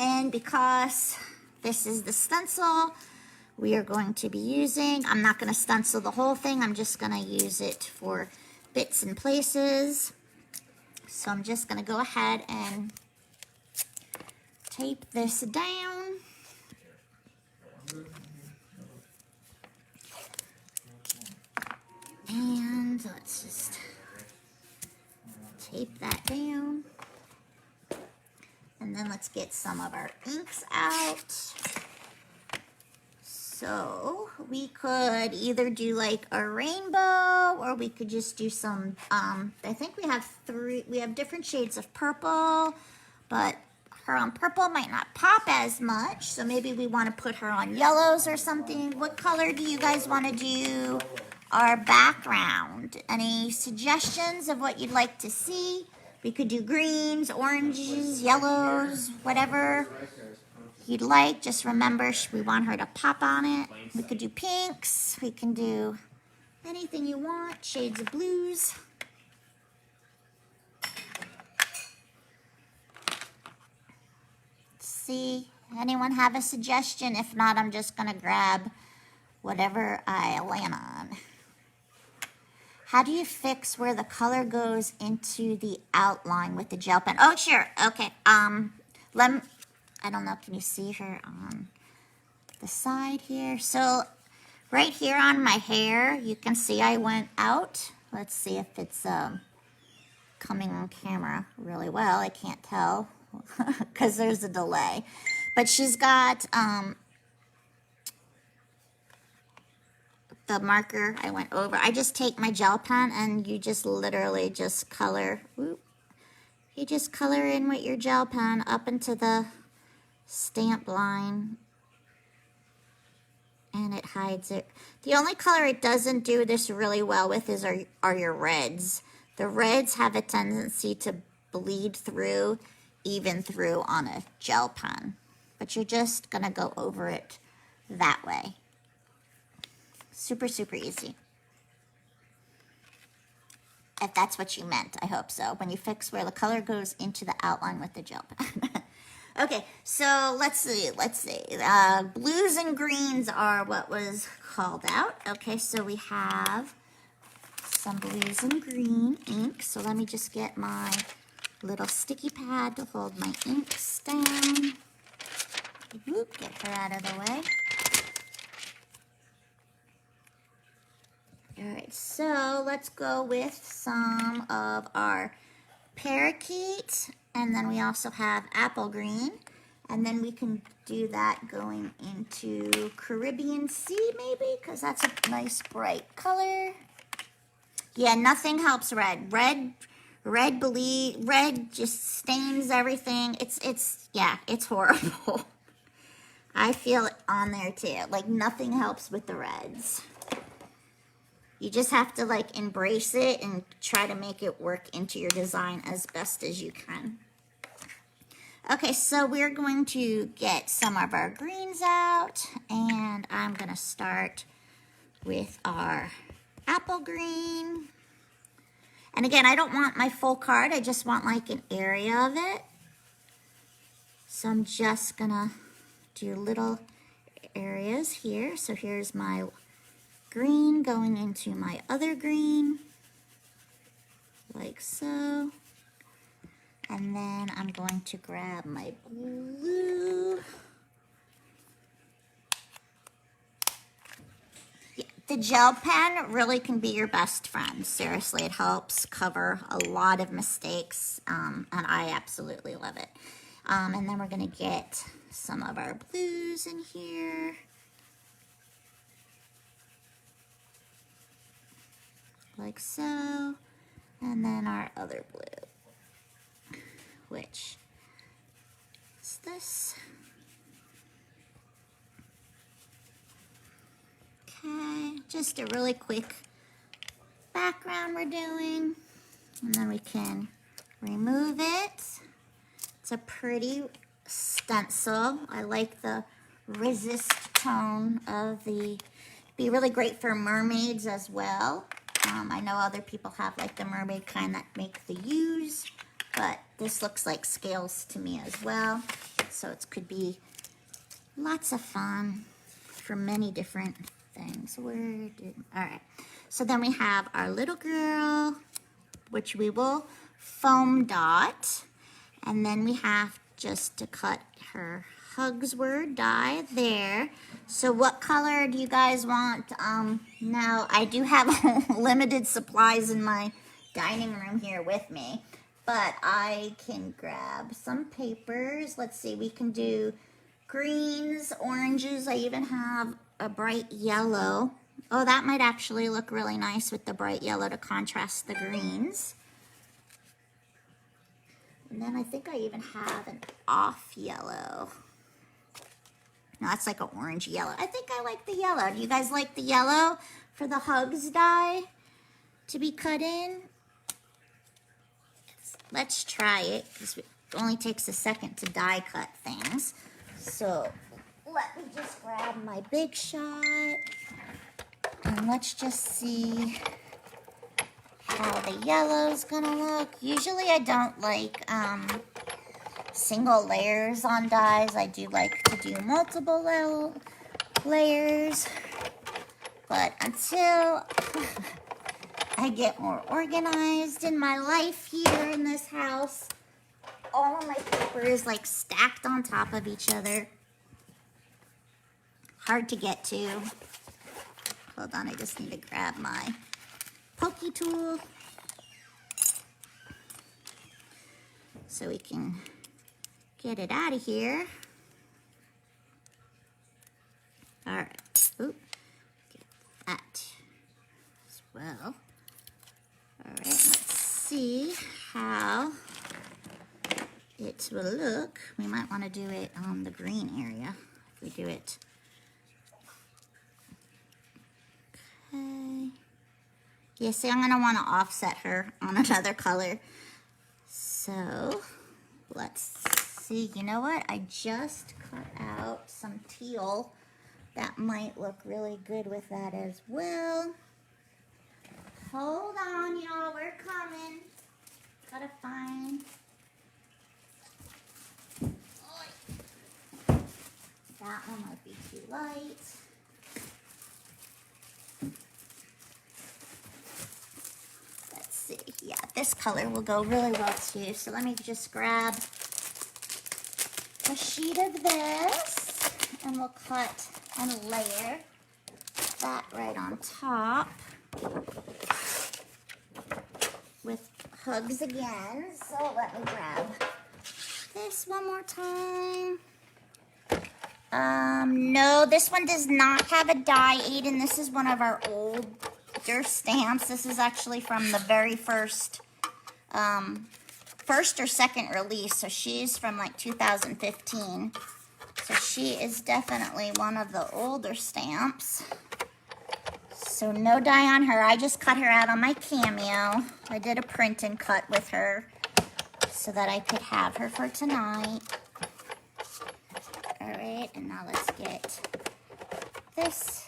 And because this is the stencil we are going to be using, I'm not going to stencil the whole thing. I'm just going to use it for bits and places. So I'm just going to go ahead and tape this down. And let's just tape that down. And then let's get some of our inks out. So we could either do like a rainbow, or we could just do some, I think we have different shades of purple, but her on purple might not pop as much. So maybe we want to put her on yellows or something. What color do you guys want to do our background? Any suggestions of what you'd like to see? We could do greens, oranges, yellows, whatever you'd like. Just remember, we want her to pop on it. We could do pinks. We can do anything you want. Shades of blues. See, anyone have a suggestion? If not, I'm just gonna grab whatever I land on. How do you fix where the color goes into the outline with the gel pen? Oh, sure. Okay. I don't know. Can you see her on the side here? So right here on my hair, you can see I went out. Let's see if it's coming on camera really well. I can't tell because there's a delay. But she's got the marker I went over. I just take my gel pen and you just literally just color. Whoop. You just color in with your gel pen up into the stamp line, and it hides it. The only color it doesn't do this really well with are your reds. The reds have a tendency to bleed through, even through on a gel pen, but you're just gonna go over it that way. Super, super easy. If that's what you meant, I hope so. When you fix where the color goes into the outline with the gel pen. Okay, so let's see. Blues and greens are what was called out. Okay, so we have some blues and green ink. So let me just get my little sticky pad to hold my inks down. Whoop, get her out of the way. All right, so let's go with some of our parakeet, and then we also have apple green, and then we can do that going into Caribbean Sea maybe, because that's a nice bright color. Yeah, nothing helps red. Red just stains everything. Yeah, it's horrible. I feel it on there too. Like nothing helps with the reds. You just have to like embrace it and try to make it work into your design as best as you can. Okay, so we're going to get some of our greens out, and I'm gonna start with our apple green. And again, I don't want my full card, I just want like an area of it. So I'm just gonna do little areas here. So here's my green going into my other green, like so. And then I'm going to grab my blue. Yeah, the gel pen really can be your best friend. Seriously, it helps cover a lot of mistakes, and I absolutely love it. And then we're gonna get some of our blues in here. Like so. And then our other blue, which is this. Okay, just a really quick background we're doing. And then we can remove it. It's a pretty stencil. I like the resist tone of the, be really great for mermaids as well. I know other people have like the mermaid kind that make the U's, but this looks like scales to me as well. So it could be lots of fun for many different things. All right, so then we have our little girl, which we will foam dot. And then we have just to cut her hugs word die there. So what color do you guys want? Now I do have limited supplies in my dining room here with me, but I can grab some papers. Let's see, we can do greens, oranges. I even have a bright yellow. Oh, that might actually look really nice with the bright yellow to contrast the greens. And then I think I even have an off yellow. No, that's like an orange yellow. I think I like the yellow. Do you guys like the yellow for the hugs die to be cut in? Let's try it, because it only takes a second to die cut things. So let me just grab my big shot. And let's just see how the yellow's gonna look. Usually I don't like single layers on dies. I do like to do multiple layers, but until I get more organized in my life here in this house, all of my paper is like stacked on top of each other. Hard to get to. Hold on, I just need to grab my pokey tool so we can get it out of here. All right, oop, get that as well. All right, let's see how it will look. We might want to do it on the green area if we do it. Okay. Yeah, see, I'm going to want to offset her on another color. So, let's see. You know what? I just cut out some teal. That might look really good with that as well. Hold on, y'all. We're coming. Gotta find. That one might be too light. Yeah, this color will go really well too. So let me just grab a sheet of this and we'll cut and layer that right on top with hugs again. So let me grab this one more time. No, this one does not have a die, Aiden. This is one of our older stamps. This is actually from the very first or second release. So she's from like 2015. So she is definitely one of the older stamps. So no dye on her. I just cut her out on my Cameo. I did a print and cut with her so that I could have her for tonight. All right, and now let's get this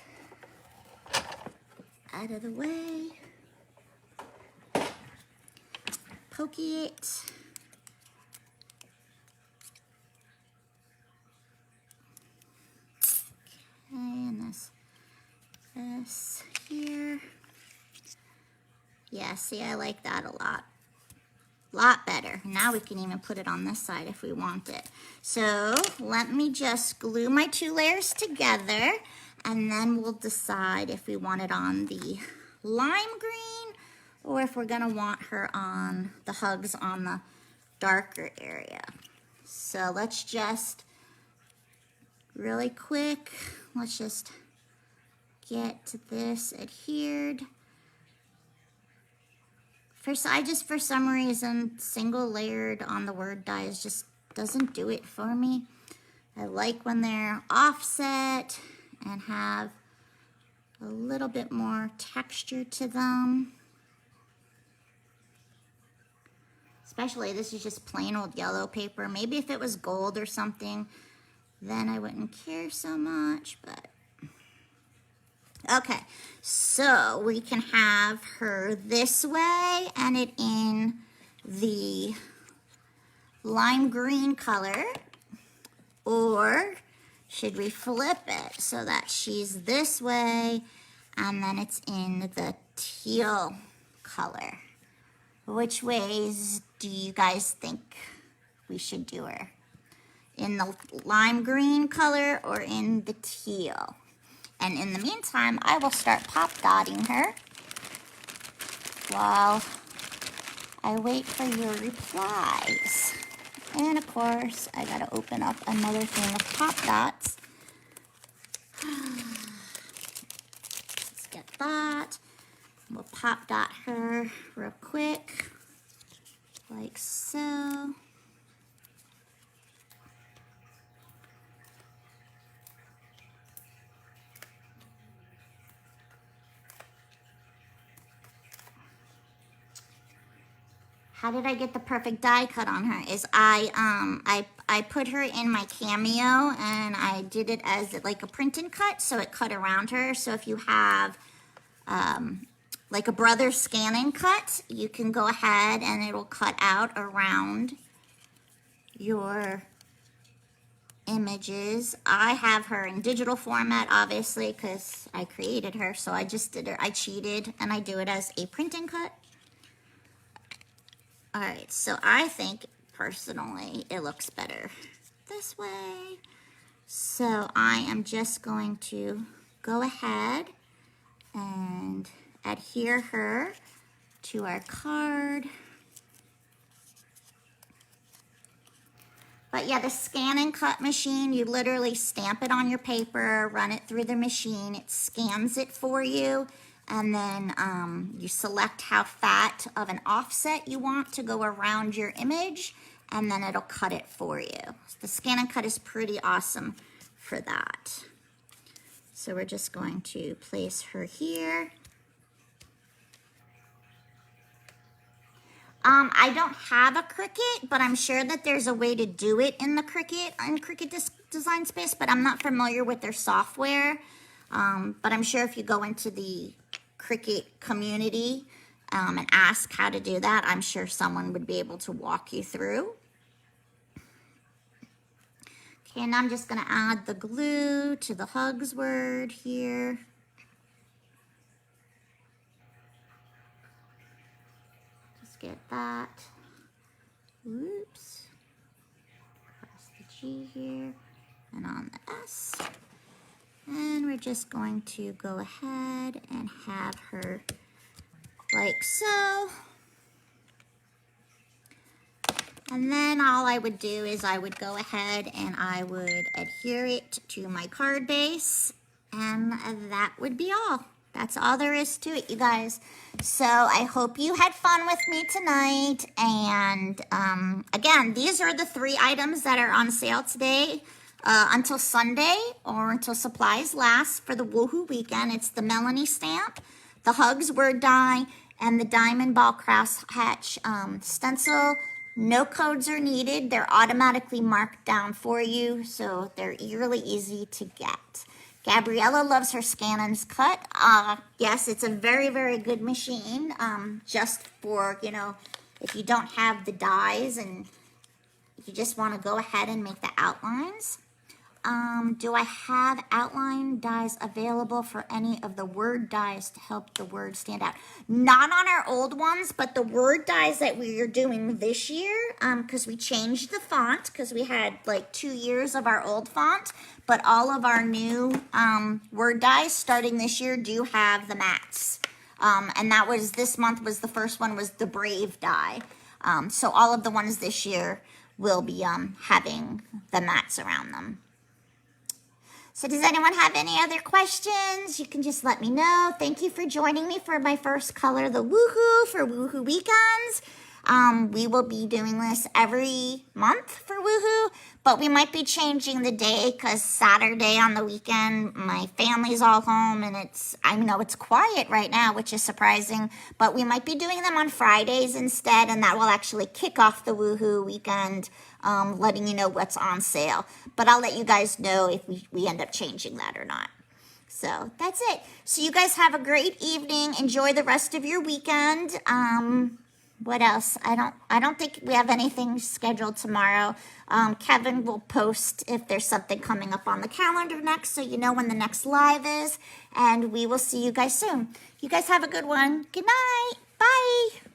out of the way. Pokey it. Okay, and this here. Yeah, see, I like that a lot better. Now we can even put it on this side if we want it. So let me just glue my 2 layers together, and then we'll decide if we want it on the lime green or if we're gonna want her on the hugs on the darker area. So let's just really quick, let's just get this adhered. For some reason, single layered on the word dies just doesn't do it for me. I like when they're offset and have a little bit more texture to them. Especially, this is just plain old yellow paper. Maybe if it was gold or something, then I wouldn't care so much, but okay, so we can have her this way and it in the lime green color, or should we flip it so that she's this way and then it's in the teal color? Which ways do you guys think we should do her? In the lime green color or in the teal? And in the meantime, I will start pop dotting her while I wait for your replies. And of course, I gotta open up another thing of pop dots. Let's get that. We'll pop dot her real quick, like so. How did I get the perfect die cut on her? Is I put her in my Cameo and I did it as like a print and cut, so it cut around her. So if you have like a brother scan and cut, you can go ahead and it'll cut out around your images. I have her in digital format, obviously, because I created her, so I just did her. I cheated and I do it as a print and cut. All right, so I think personally it looks better this way. So I am just going to go ahead and adhere her to our card. But yeah, the scan and cut machine, you literally stamp it on your paper, run it through the machine, it scans it for you, and then you select how fat of an offset you want to go around your image, and then it'll cut it for you. The scan and cut is pretty awesome for that. So we're just going to place her here. I don't have a Cricut, but I'm sure that there's a way to do it in the Cricut Design Space, but I'm not familiar with their software. But I'm sure if you go into the Cricut community and ask how to do that, I'm sure someone would be able to walk you through. Okay, and I'm just going to add the glue to the hugs word here. Just get that. Whoops. Press the G here and on the S. And we're just going to go ahead and have her like so. And then all I would do is I would go ahead and I would adhere it to my card base, and that would be all. That's all there is to it, you guys. So I hope you had fun with me tonight. And again, these are the 3 items that are on sale today. until Sunday or until supplies last for the Woohoo weekend. It's the Melanie stamp, the Hugs word die, and the Diamond Ball Crosshatch stencil. No codes are needed. They're automatically marked down for you, so they're really easy to get. Gabriella loves her Scan and Cut. Yes, it's a very, very good machine, just for, you know, if you don't have the dies and you just want to go ahead and make the outlines. Do I have outline dies available for any of the word dies to help the word stand out? Not on our old ones, but the word dies that we are doing this year, because we changed the font, because we had like 2 years of our old font, but all of our new word dies starting this year do have the mattes. And that was, this month was the first one, was the Brave die. So all of the ones this year will be having the mattes around them. So does anyone have any other questions? You can just let me know. Thank you for joining me for my first color, the Woohoo, for Woohoo Weekends. We will be doing this every month for Woohoo, but we might be changing the day because Saturday on the weekend, my family's all home and I know it's quiet right now, which is surprising, but we might be doing them on Fridays instead, and that will actually kick off the Woohoo weekend, letting you know what's on sale. But I'll let you guys know if we end up changing that or not. So that's it. So you guys have a great evening. Enjoy the rest of your weekend. What else? I don't think we have anything scheduled tomorrow. Kevin will post if there's something coming up on the calendar next, so you know when the next live is. And we will see you guys soon. You guys have a good one. Good night. Bye.